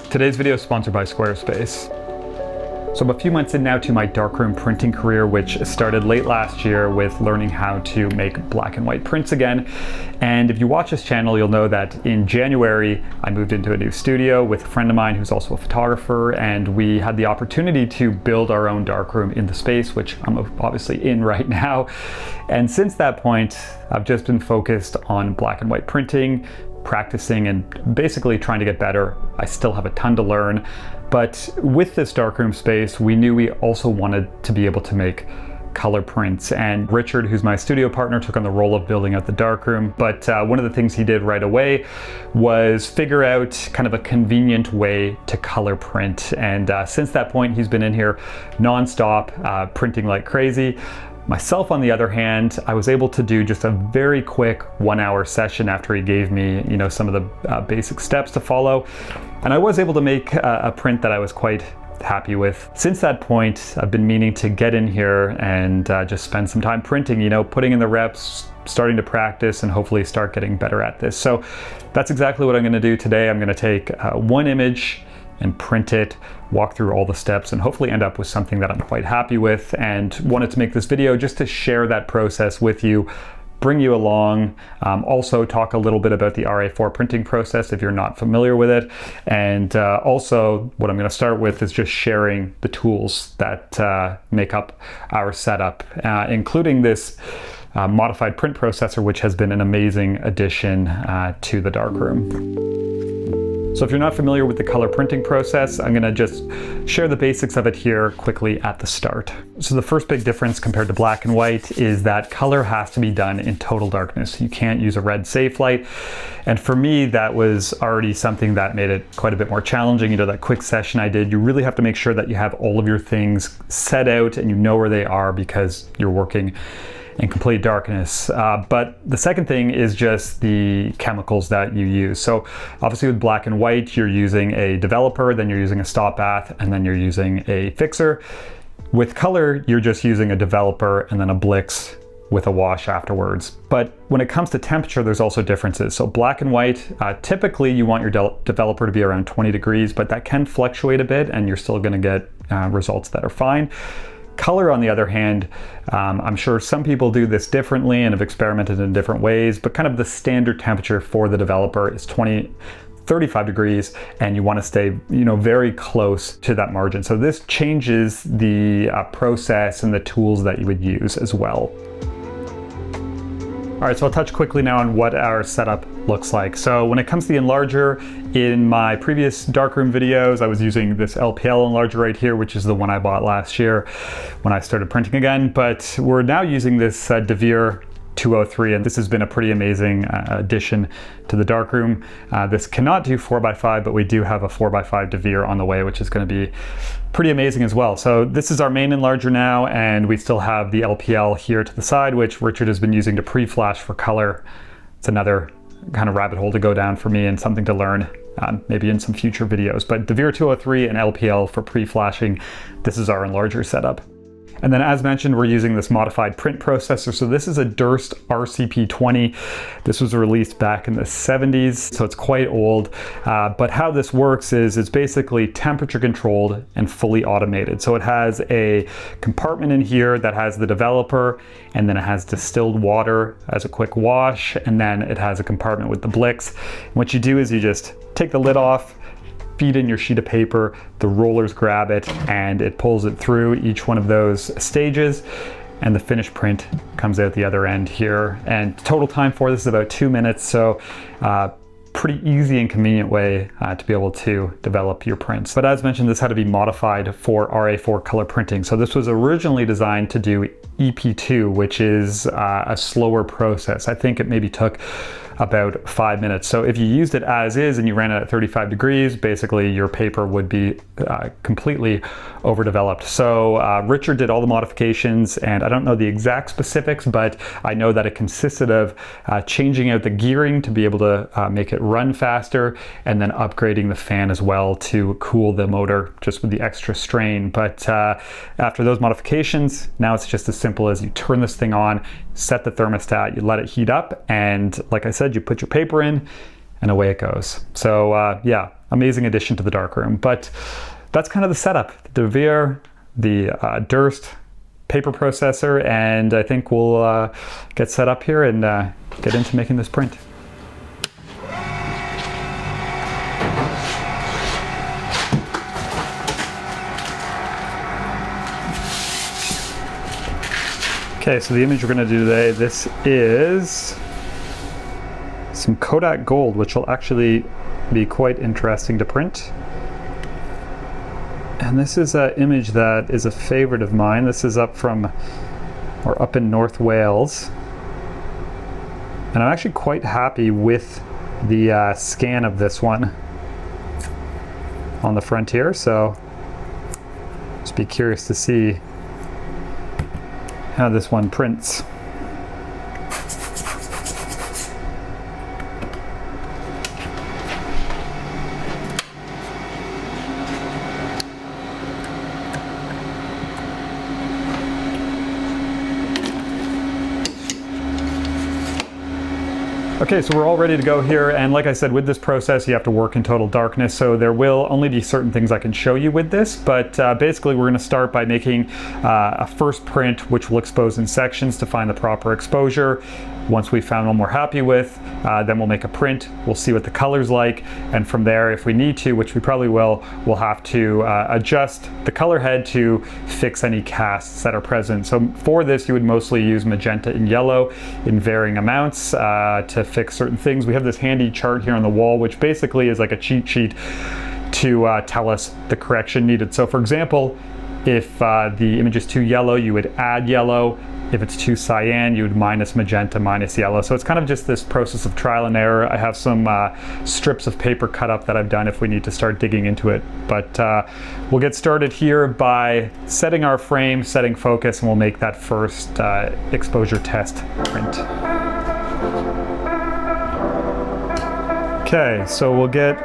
Today's video is sponsored by Squarespace. So I'm a few months in now to my darkroom printing career, which started late last year with learning how to make black and white prints again. And if you watch this channel, you'll know that in January, I moved into a new studio with a friend of mine who's also a photographer, and we had the opportunity to build our own darkroom in the space, which I'm obviously in right now. And since that point, I've just been focused on black and white printing, practicing and basically trying to get better. I still have a ton to learn, but with this darkroom space, we knew we also wanted to be able to make color prints. And Richard, who's my studio partner, took on the role of building out the darkroom. But one of the things he did right away was figure out kind of a convenient way to color print. And since that point, he's been in here nonstop, printing like crazy. Myself, on the other hand, I was able to do just a very quick 1-hour session after he gave me, some of the basic steps to follow. And I was able to make a print that I was quite happy with. Since that point, I've been meaning to get in here and just spend some time printing, putting in the reps, starting to practice, and hopefully start getting better at this. So that's exactly what I'm gonna do today. I'm gonna take one image and print it, walk through all the steps, and hopefully end up with something that I'm quite happy with. And wanted to make this video just to share that process with you, bring you along, also talk a little bit about the RA4 printing process if you're not familiar with it. And also what I'm gonna start with is just sharing the tools that make up our setup, including this modified print processor, which has been an amazing addition to the darkroom. So if you're not familiar with the color printing process, I'm gonna just share the basics of it here quickly at the start. So the first big difference compared to black and white is that color has to be done in total darkness. You can't use a red safe light. And for me, that was already something that made it quite a bit more challenging. That quick session I did, you really have to make sure that you have all of your things set out and you know where they are because you're working in complete darkness. But the second thing is just the chemicals that you use. So obviously with black and white, you're using a developer, then you're using a stop bath, and then you're using a fixer. With color, you're just using a developer and then a Blix with a wash afterwards. But when it comes to temperature, there's also differences. So black and white, typically you want your developer to be around 20 degrees, but that can fluctuate a bit and you're still gonna get results that are fine. Color, on the other hand, I'm sure some people do this differently and have experimented in different ways, but kind of the standard temperature for the developer is 35 degrees, and you want to stay, very close to that margin. So this changes the process and the tools that you would use as well. All right, so I'll touch quickly now on what our setup looks like. So when it comes to the enlarger, in my previous darkroom videos, I was using this LPL enlarger right here, which is the one I bought last year when I started printing again. But we're now using this Devere 203, and this has been a pretty amazing addition to the darkroom. This cannot do 4x5, but we do have a 4x5 Devere on the way, which is going to be pretty amazing as well. So this is our main enlarger now, and we still have the LPL here to the side, which Richard has been using to pre-flash for color. It's another kind of rabbit hole to go down for me and something to learn maybe in some future videos. But Devere 203 and LPL for pre-flashing, this is our enlarger setup. And then as mentioned, we're using this modified print processor. So this is a Durst RCP20. This was released back in the 70s, so it's quite old. But how this works is it's basically temperature controlled and fully automated. So it has a compartment in here that has the developer, and then it has distilled water as a quick wash, and then it has a compartment with the Blix. And what you do is you just take the lid off, feed in your sheet of paper, the rollers grab it, and it pulls it through each one of those stages, and the finished print comes out the other end here. And total time for this is about 2 minutes, so pretty easy and convenient way to be able to develop your prints. But as mentioned, this had to be modified for RA4 color printing. So this was originally designed to do EP2, which is a slower process. I think it maybe took about 5 minutes. So if you used it as is and you ran it at 35 degrees, basically your paper would be completely overdeveloped. So Richard did all the modifications, and I don't know the exact specifics, but I know that it consisted of changing out the gearing to be able to make it run faster, and then upgrading the fan as well to cool the motor just with the extra strain. But after those modifications, now it's just as simple as you turn this thing on, set the thermostat, you let it heat up, and like I said, you put your paper in, and away it goes. So yeah, amazing addition to the darkroom. But that's kind of the setup. The Devere, the Durst paper processor, and I think we'll get set up here and get into making this print. Okay, so the image we're going to do today, this is some Kodak gold, which will actually be quite interesting to print. And this is an image that is a favorite of mine. This is up in North Wales. And I'm actually quite happy with the scan of this one on the front here. So just be curious to see how this one prints. Okay, so we're all ready to go here, and like I said, with this process you have to work in total darkness, so there will only be certain things I can show you with this, but basically we're going to start by making a first print which will expose in sections to find the proper exposure. Once we've found one we're happy with, then we'll make a print, we'll see what the color's like, and from there, if we need to, which we probably will, we'll have to adjust the color head to fix any casts that are present. So for this, you would mostly use magenta and yellow in varying amounts to fix certain things. We have this handy chart here on the wall, which basically is like a cheat sheet to tell us the correction needed. So for example, if the image is too yellow, you would add yellow. If it's too cyan, you would minus magenta, minus yellow. So it's kind of just this process of trial and error. I have some strips of paper cut up that I've done if we need to start digging into it. But we'll get started here by setting our frame, setting focus, and we'll make that first exposure test print. Okay, so we'll get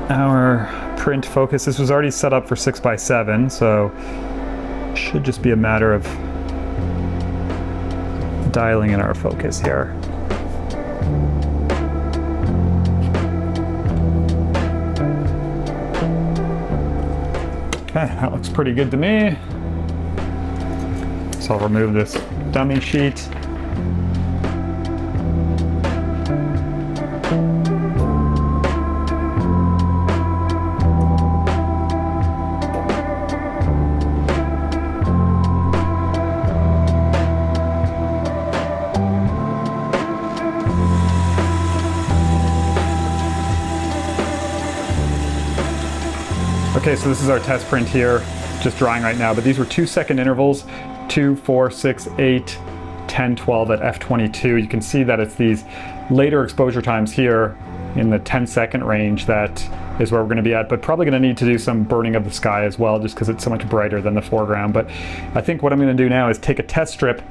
our print focus. This was already set up for 6x7, so it should just be a matter of dialing in our focus here. Okay, that looks pretty good to me. So I'll remove this dummy sheet. Okay, so this is our test print here, just drying right now, but these were 2-second intervals, 2, 4, 6, 8, 10, 12 at f22. You can see that it's these later exposure times here in the 10-second range that is where we're going to be at, but probably going to need to do some burning of the sky as well, just because it's so much brighter than the foreground. But I think what I'm going to do now is take a test strip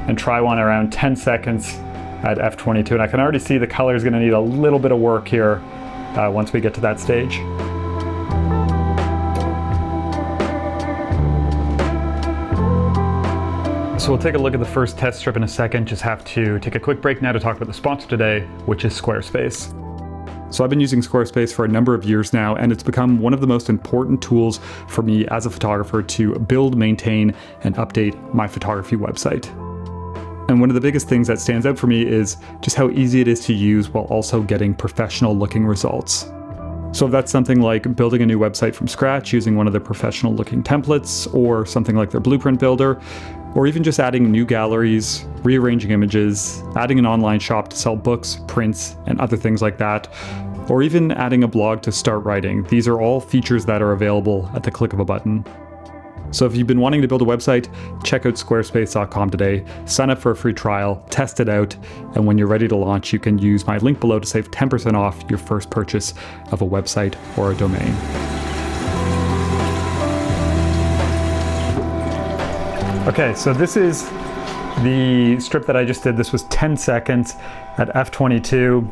and try one around 10 seconds at f22, and I can already see the color is going to need a little bit of work here once we get to that stage. So we'll take a look at the first test strip in a second. Just have to take a quick break now to talk about the sponsor today, which is Squarespace. So I've been using Squarespace for a number of years now, and it's become one of the most important tools for me as a photographer to build, maintain, and update my photography website. And one of the biggest things that stands out for me is just how easy it is to use while also getting professional looking results. So if that's something like building a new website from scratch using one of their professional looking templates, or something like their blueprint builder, or even just adding new galleries, rearranging images, adding an online shop to sell books, prints, and other things like that, or even adding a blog to start writing. These are all features that are available at the click of a button. So if you've been wanting to build a website, check out squarespace.com today, sign up for a free trial, test it out, and when you're ready to launch, you can use my link below to save 10% off your first purchase of a website or a domain. Okay, so this is the strip that I just did. This was 10 seconds at f22.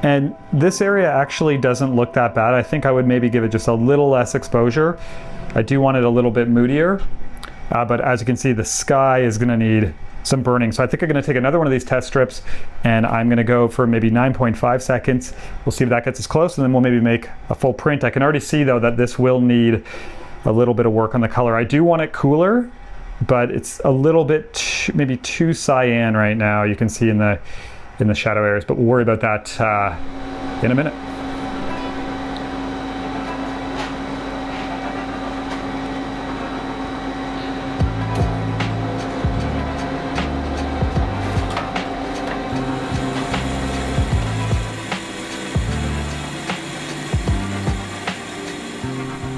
And this area actually doesn't look that bad. I think I would maybe give it just a little less exposure. I do want it a little bit moodier, but as you can see, the sky is gonna need some burning. So I think I'm going to take another one of these test strips, and I'm going to go for maybe 9.5 seconds. We'll see if that gets us close, and then we'll maybe make a full print. I can already see though that this will need a little bit of work on the color. I do want it cooler, but it's a little bit maybe too cyan right now. You can see in the shadow areas, but we'll worry about that in a minute.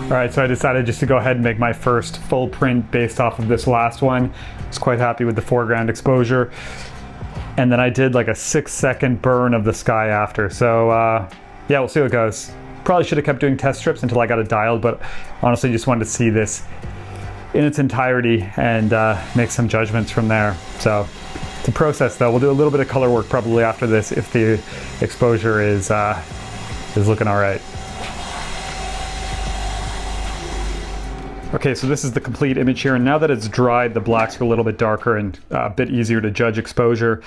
All right, so I decided just to go ahead and make my first full print based off of this last one. I was quite happy with the foreground exposure. And then I did like a 6-second burn of the sky after. So yeah, we'll see how it goes. Probably should have kept doing test strips until I got it dialed, but honestly just wanted to see this in its entirety and make some judgments from there. So it's a process though. We'll do a little bit of color work probably after this if the exposure is looking all right. Okay, so this is the complete image here, and now that it's dried, the blacks are a little bit darker and a bit easier to judge exposure.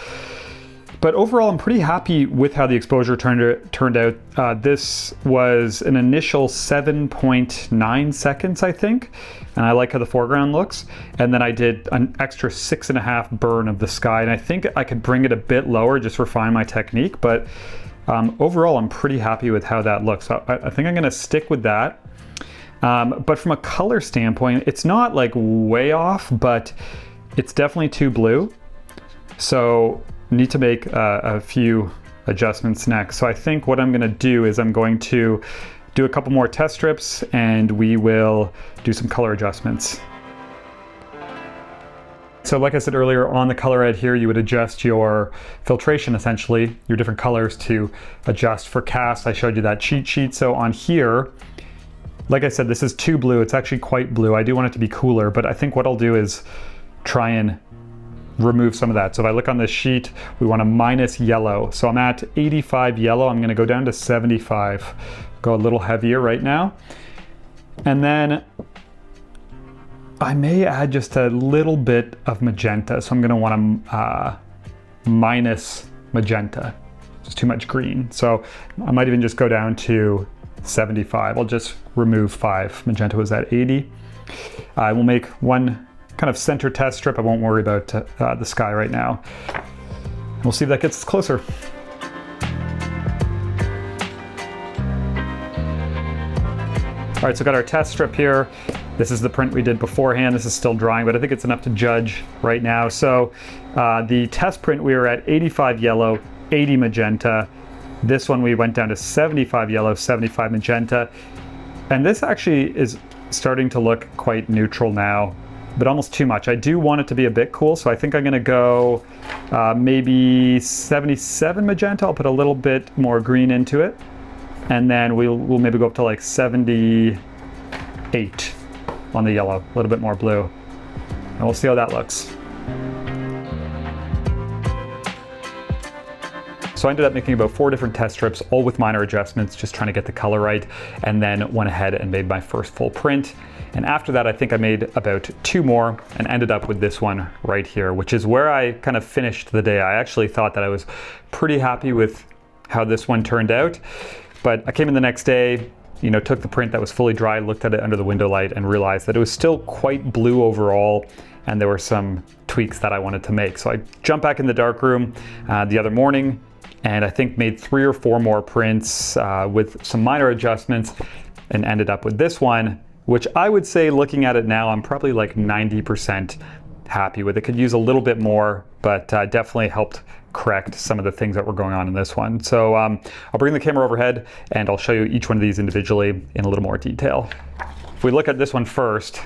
But overall, I'm pretty happy with how the exposure turned out. This was an initial 7.9 seconds, I think, and I like how the foreground looks. And then I did an extra 6.5 burn of the sky, and I think I could bring it a bit lower, just refine my technique. But overall, I'm pretty happy with how that looks. So I think I'm gonna stick with that. But from a color standpoint, it's not like way off, but it's definitely too blue. So need to make a few adjustments next. So I think what I'm gonna do is I'm going to do a couple more test strips and we will do some color adjustments. So like I said earlier, on the color head here, you would adjust your filtration, essentially, your different colors to adjust for cast. I showed you that cheat sheet. So on here, like I said, this is too blue. It's actually quite blue. I do want it to be cooler, but I think what I'll do is try and remove some of that. So if I look on this sheet, we want to minus yellow. So I'm at 85 yellow. I'm going to go down to 75. Go a little heavier right now. And then I may add just a little bit of magenta. So I'm going to want to minus magenta. Just too much green. So I might even just go down to 75. I'll just remove 5. Magenta was at 80. I will make one kind of center test strip. I won't worry about the sky right now. We'll see if that gets us closer. All right, so got our test strip here. This is the print we did beforehand. This is still drying, but I think it's enough to judge right now. So the test print, we were at 85 yellow, 80 magenta. This one we went down to 75 yellow, 75 magenta. And this actually is starting to look quite neutral now, but almost too much. I do want it to be a bit cool, so I think I'm gonna go maybe 77 magenta. I'll put a little bit more green into it. And then we'll maybe go up to like 78 on the yellow, a little bit more blue. And we'll see how that looks. So I ended up making about 4 different test strips, all with minor adjustments, just trying to get the color right, and then went ahead and made my first full print. And after that, I think I made about 2 more and ended up with this one right here, which is where I kind of finished the day. I actually thought that I was pretty happy with how this one turned out, but I came in the next day, you know, took the print that was fully dry, looked at it under the window light, and realized that it was still quite blue overall, and there were some tweaks that I wanted to make. So I jumped back in the darkroom the other morning, and I think made 3 or 4 more prints with some minor adjustments and ended up with this one, which I would say, looking at it now, I'm probably like 90% happy with. It could use a little bit more, but definitely helped correct some of the things that were going on in this one. So I'll bring the camera overhead and I'll show you each one of these individually in a little more detail. If we look at this one first,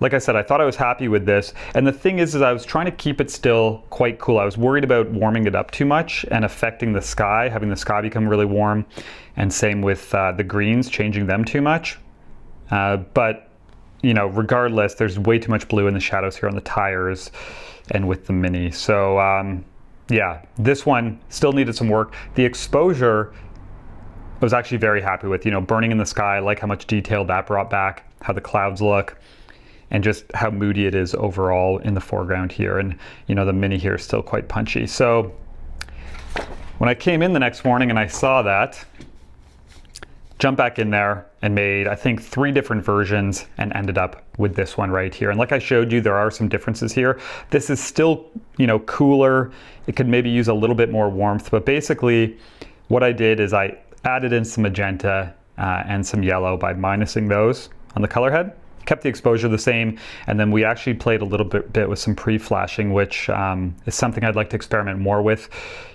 like I said, I thought I was happy with this. And the thing is I was trying to keep it still quite cool. I was worried about warming it up too much and affecting the sky, having the sky become really warm. And same with the greens, changing them too much. But, you know, regardless, there's way too much blue in the shadows here on the tires and with the Mini. So yeah, this one still needed some work. The exposure I was actually very happy with, you know, burning in the sky. I like how much detail that brought back, how the clouds look. and just how moody it is overall in the foreground here. And the mini here is still quite punchy. So when I came in the next morning and I saw that, jumped back in there and made, I think, 3 different versions and ended up with this one right here. And like I showed you, there are some differences here. This is still, cooler. It could maybe use a little bit more warmth, but basically what I did is I added in some magenta and some yellow by minusing those on the color head. Kept the exposure the same, and then we actually played a little bit with some pre-flashing, which is something I'd like to experiment more with,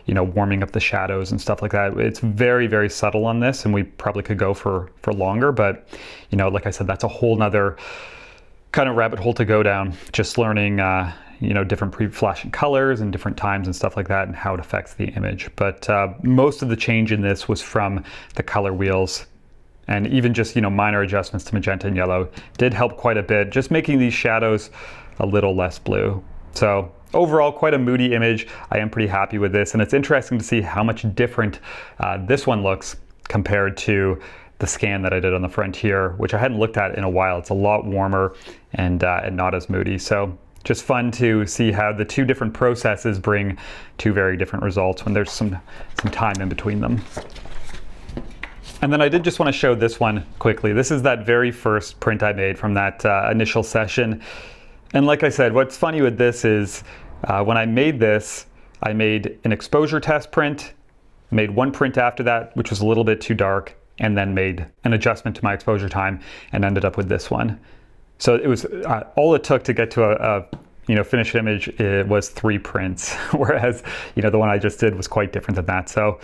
warming up the shadows and stuff like that. It's very, very subtle on this, and we probably could go for longer, but like I said, that's a whole nother kind of rabbit hole to go down, just learning different pre-flashing colors and different times and stuff like that, and how it affects the image. But most of the change in this was from the color wheels. And even just, minor adjustments to magenta and yellow did help quite a bit, just making these shadows a little less blue. So overall, quite a moody image. I am pretty happy with this. And it's interesting to see how much different this one looks compared to the scan that I did on the Frontier, which I hadn't looked at in a while. It's a lot warmer and not as moody. So just fun to see how the 2 different processes bring 2 very different results when there's some time in between them. And then I did just want to show this one quickly. This is that very first print I made from that initial session. And like I said, what's funny with this is when I made this, I made an exposure test print, made 1 print after that, which was a little bit too dark, and then made an adjustment to my exposure time and ended up with this one. So it was all it took to get to a finished image. It was 3 prints, whereas the one I just did was quite different than that. So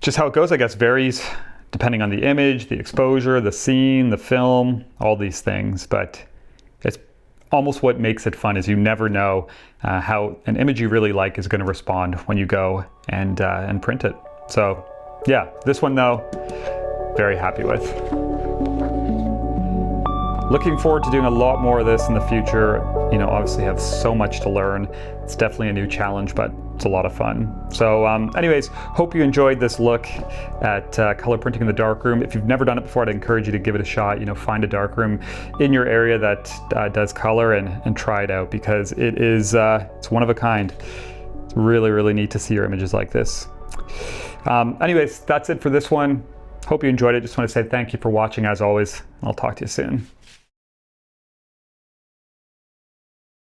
just how it goes, I guess, varies depending on the image, the exposure, the scene, the film, all these things. But it's almost what makes it fun, is you never know how an image you really like is going to respond when you go and print it. So yeah, this one though, very happy with. Looking forward to doing a lot more of this in the future. Obviously have so much to learn. It's definitely a new challenge, but it's a lot of fun. So anyways, hope you enjoyed this look at color printing in the darkroom. If you've never done it before, I'd encourage you to give it a shot. Find a darkroom in your area that does color and try it out, because it is it's one of a kind. It's really, really neat to see your images like this. Anyways, that's it for this one. Hope you enjoyed it. Just want to say thank you for watching as always. I'll talk to you soon.